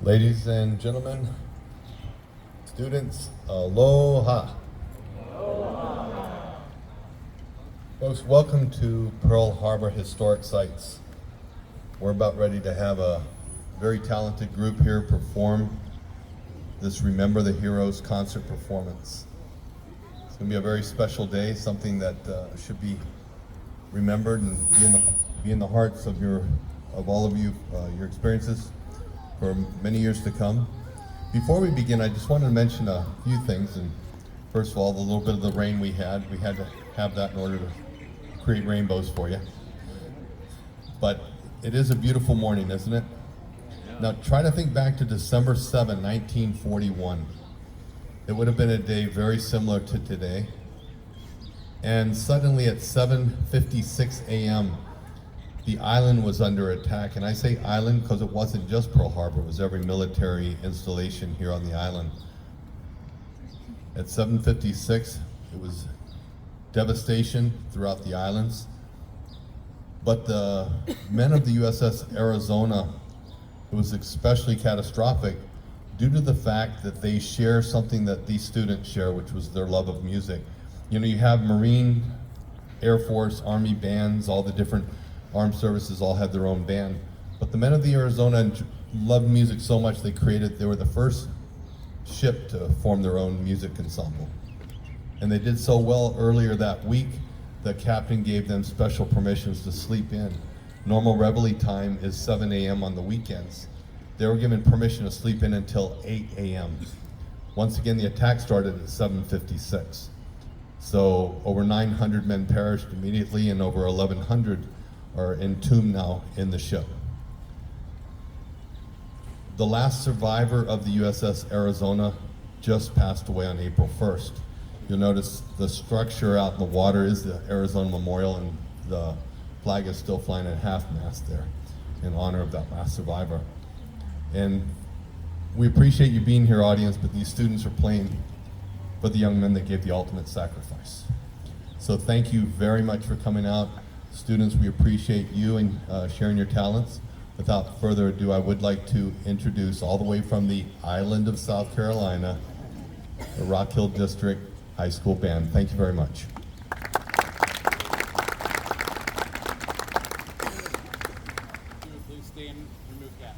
Ladies and gentlemen, students, aloha. Folks, welcome to Pearl Harbor Historic Sites. We're about ready to have a very talented group here perform this Remember the Heroes concert performance. It's going to be a very special day, something that should be remembered and be in the hearts of all of you, your experiences for many years to come. Before we begin, I just wanted to mention a few things. And first of all, the little bit of the rain we had to have that in order to create rainbows for you. But it is a beautiful morning, isn't it? Now try to think back to December 7, 1941. It would have been a day very similar to today. And suddenly at 7:56 a.m., the island was under attack. And I say island because it wasn't just Pearl Harbor, it was every military installation here on the island. At 7:56, it was devastation throughout the islands. But the men of the USS Arizona, it was especially catastrophic due to the fact that they share something that these students share, which was their love of music. You know, you have Marine, Air Force, Army bands, all the different armed services all had their own band. But the men of the Arizona loved music so much they were the first ship to form their own music ensemble. And they did so well earlier that week, the captain gave them special permissions to sleep in. Normal reveille time is 7 a.m. on the weekends. They were given permission to sleep in until 8 a.m. Once again, the attack started at 7:56. So over 900 men perished immediately, and over 1,100 are entombed now in the ship. The last survivor of the USS Arizona just passed away on April 1st. You'll notice the structure out in the water is the Arizona Memorial, and the flag is still flying at half-mast there in honor of that last survivor. And we appreciate you being here, audience, but these students are playing for the young men that gave the ultimate sacrifice. So thank you very much for coming out. Students, we appreciate you and sharing your talents. Without further ado, I would like to introduce, all the way from the island of South Carolina, the Rock Hill District High School Band. Thank you very much. Please stand, remove caps.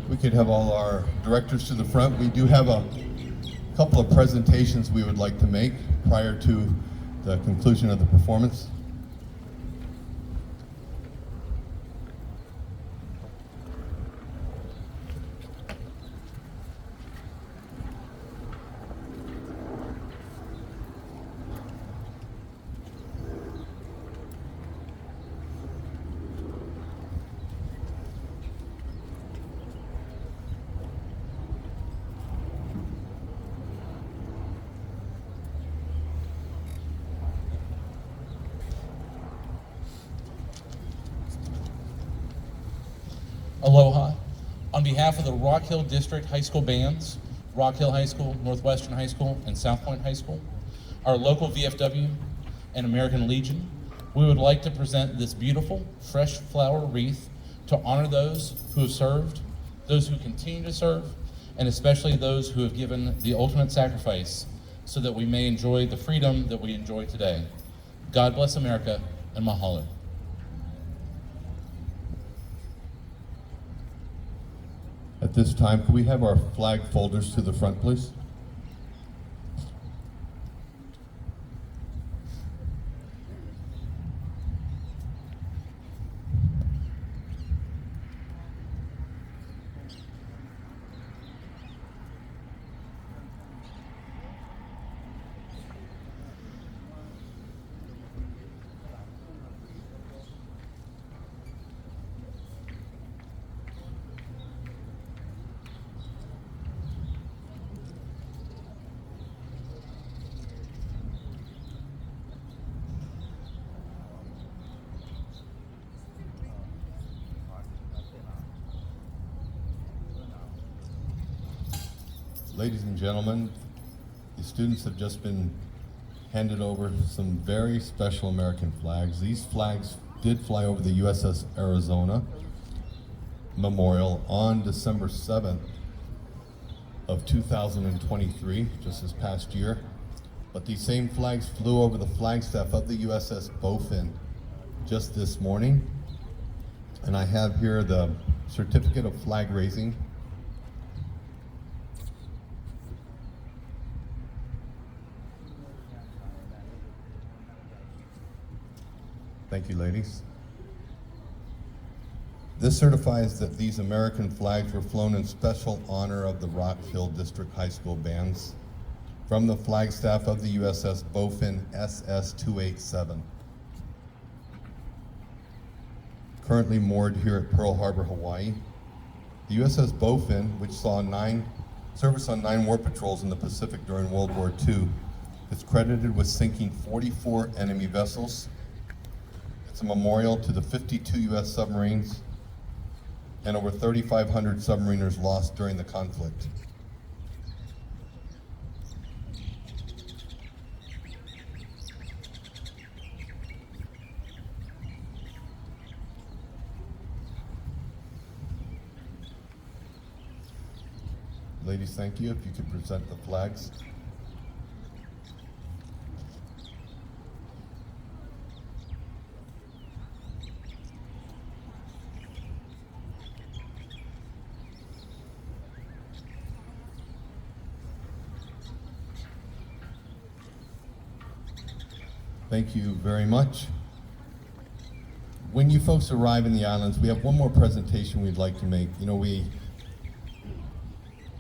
We could have all our directors to the front. We do have a couple of presentations we would like to make prior to the conclusion of the performance. Aloha. On behalf of the Rock Hill District High School bands, Rock Hill High School, Northwestern High School, and South Point High School, our local VFW, and American Legion, we would like to present this beautiful, fresh flower wreath to honor those who have served, those who continue to serve, and especially those who have given the ultimate sacrifice so that we may enjoy the freedom that we enjoy today. God bless America, and mahalo. At this time, could we have our flag folders to the front, please? Ladies and gentlemen, the students have just been handed over some very special American flags. These flags did fly over the USS Arizona Memorial on December 7th of 2023, just this past year. But these same flags flew over the flagstaff of the USS Bowfin just this morning. And I have here the certificate of flag raising. Thank you, ladies. This certifies that these American flags were flown in special honor of the Rock Hill District High School bands from the flagstaff of the USS Bowfin SS-287. Currently moored here at Pearl Harbor, Hawaii. The USS Bowfin, which saw service on 9 war patrols in the Pacific during World War II, is credited with sinking 44 enemy vessels. It's a memorial to the 52 U.S. submarines and over 3,500 submariners lost during the conflict. Ladies, thank you. If you could present the flags. Thank you very much. When you folks arrive in the islands, we have one more presentation we'd like to make. You know, we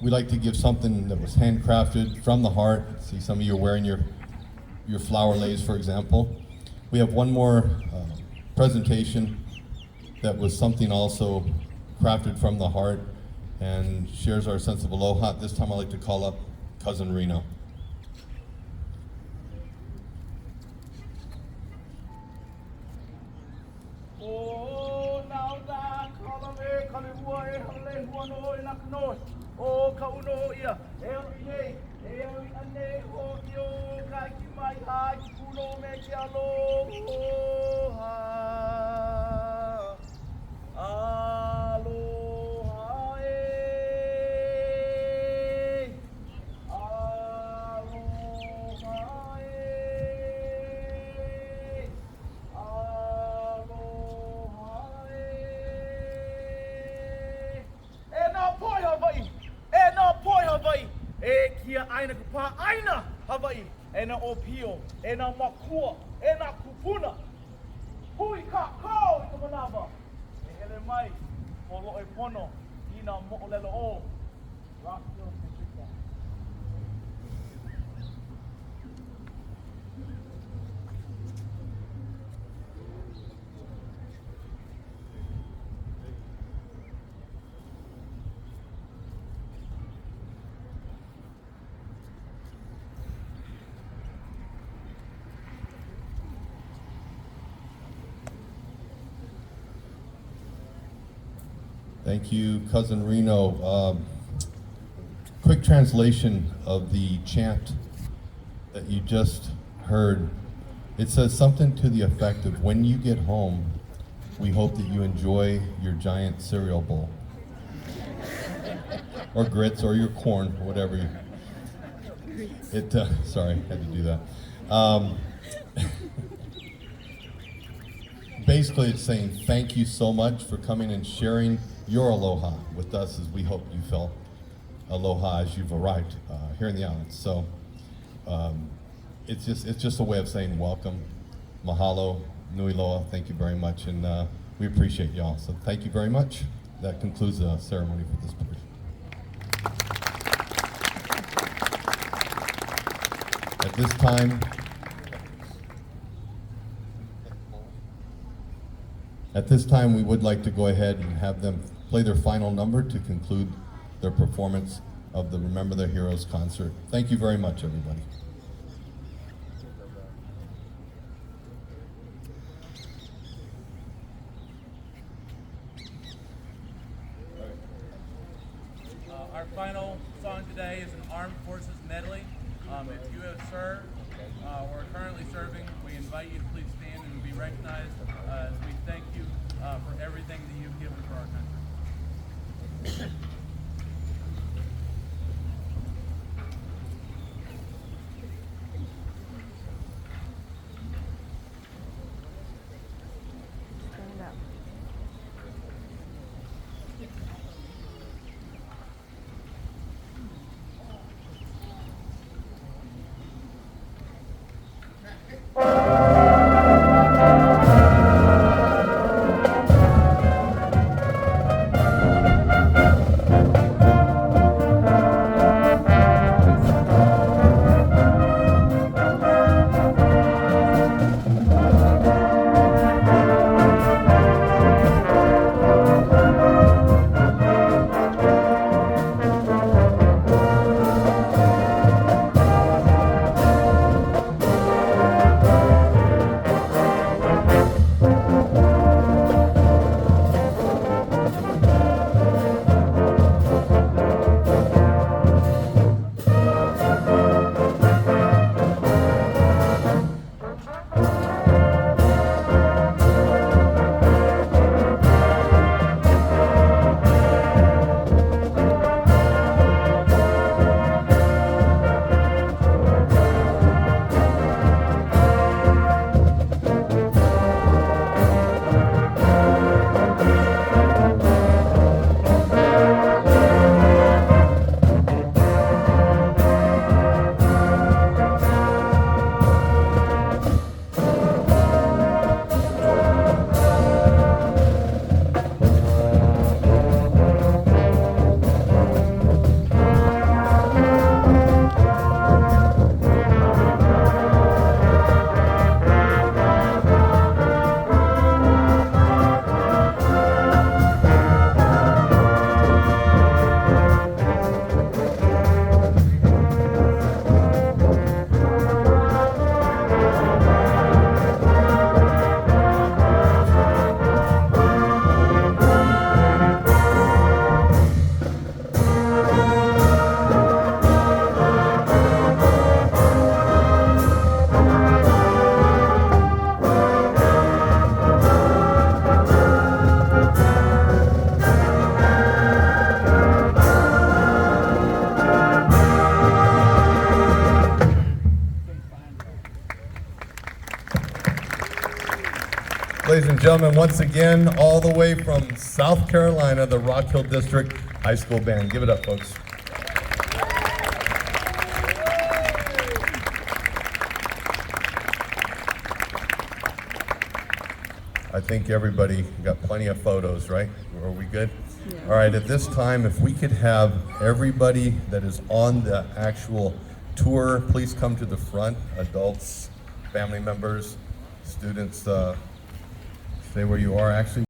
like to give something that was handcrafted from the heart. See, some of you are wearing your flower leis, for example. We have one more presentation that was something also crafted from the heart and shares our sense of aloha. This time I'd like to call up Cousin Reno. O ka uno ia, e o nei, e o i ane ho ki o ka ki mai ha ki kuno me ki aloha. Aloha e. Aloha e. Aloha e. E nā poi Hawaii. E nā poi Hawaii, e kia aina ka pā aina Hawaii, e nā o pio, e nā makua, e nā kupuna. Hui ka kau i ka manawa, e hele mai, o lo e pono, i nā mo'olelo o. Rockhill District Bank. Thank you, Cousin Reno. Quick translation of the chant that you just heard. It says something to the effect of, when you get home, we hope that you enjoy your giant cereal bowl. Or grits, or your corn, whatever you... Sorry, had to do that. Basically, it's saying thank you so much for coming and sharing your aloha with us, as we hope you felt aloha as you've arrived here in the islands. So it's just a way of saying welcome, mahalo, nui loa, thank you very much, and we appreciate y'all. So thank you very much. That concludes the ceremony for this person. At this time, we would like to go ahead and have them play their final number to conclude their performance of the Remember the Heroes concert. Thank you very much, everybody. Our final song today is an Armed Forces medley. If you have served or are currently serving, we invite you to please stand and be recognized as we thank you for everything that you've given for our country. Ladies and gentlemen, once again, all the way from South Carolina, the Rock Hill District High School Band. Give it up, folks. I think everybody got plenty of photos, right? Are we good? Yeah. All right, at this time, if we could have everybody that is on the actual tour, please come to the front. Adults, family members, students, stay where you are. Actually,